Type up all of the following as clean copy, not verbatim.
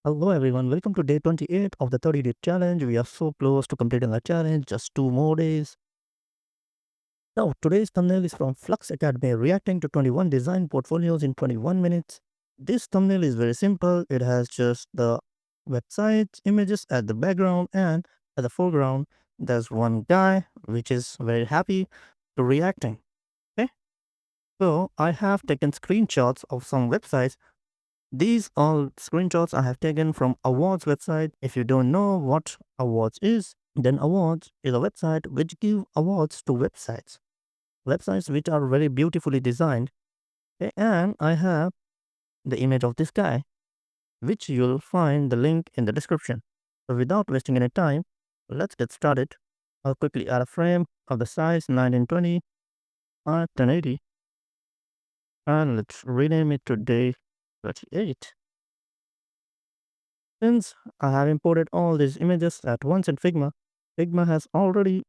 Hello everyone, welcome to day 28 of the 30-day challenge. We are so close to completing our challenge, just 2 more days. Now, today's thumbnail is from Flux Academy, reacting to 21 design portfolios in 21 minutes. This thumbnail is very simple. It has just the website images at the background, and at the foreground, there's one guy which is very happy to reacting. Okay, so I have taken screenshots of some websites. These all screenshots I have taken from awards website. If you don't know what awards is, then awards is a website which give awards to websites which are very beautifully designed. Okay, and I have the image of this guy, which you'll find the link in the description. So without wasting any time, let's get started. I'll quickly add a frame of the size 1920 by 1080, and let's rename it to day 38. Since I have imported all these images at once in Figma, Figma has already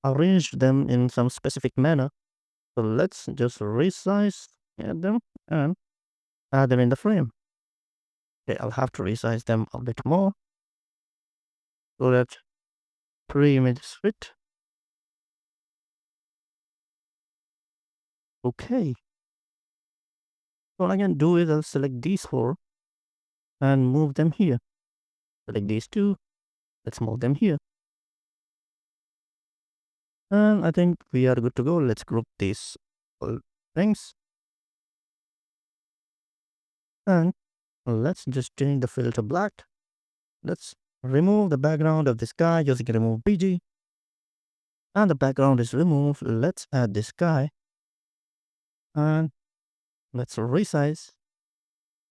arranged them in some specific manner. So let's just resize them and add them in the frame. Okay, I'll have to resize them a bit more so that 3 images fit. Okay. What I can do is I'll select these 4 and move them here. Select these 2. Let's move them here. And I think we are good to go. Let's group these all things. And let's just change the fill to black. Let's remove the background of this guy using remove BG. And the background is removed. Let's add this guy. And let's resize.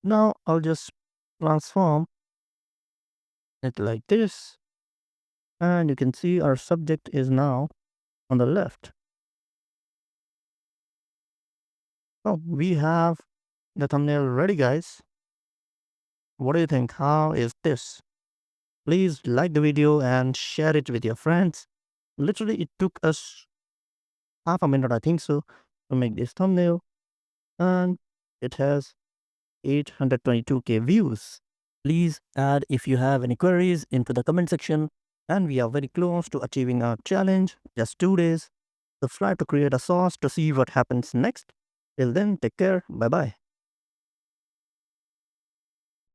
Now I'll just transform it like this. And you can see our subject is now on the left. So we have the thumbnail ready, guys. What do you think? How is this? Please like the video and share it with your friends. Literally, it took us half a minute, I think so, to make this thumbnail. And it has 822k views. Please add if you have any queries into the comment section. And we are very close to achieving our challenge, just 2 days. Subscribe to create a sauce to see what happens next. Till then, take care. Bye bye.